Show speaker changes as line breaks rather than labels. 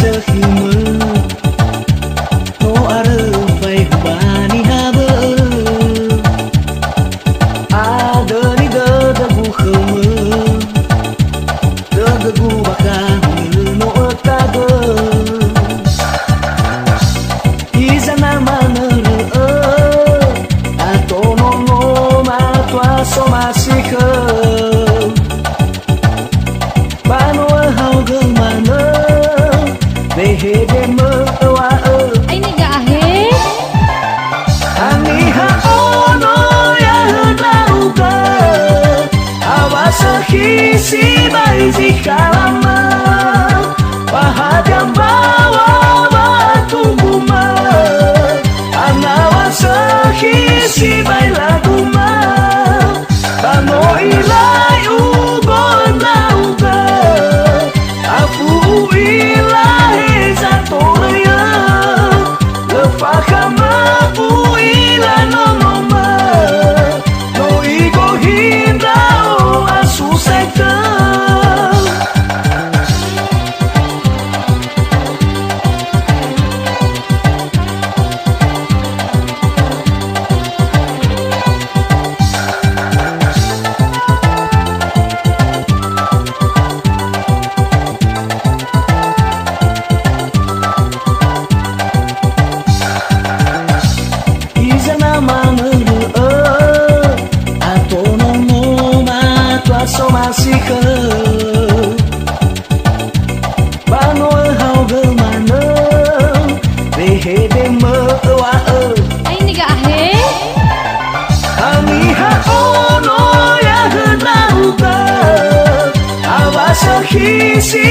sehime no arefai bani habe ada ni dadagu kheme dadagu bakah no otaga izana manere atau no matwa so masike bano hau gemana behe deme wa
ai ni ga he
ani ha ono ya lauga awasa hisi bai zikalama bahagian bawa batunguma anawasa hisi bai laguma bano ilai ugon lauga afu ilahi zatoya lefakama uila nonoma no igo hindrao asuseka so masika bano hau gemana behe deme wa
ai ni ga he
ami ha ono ya lauga awasa hisi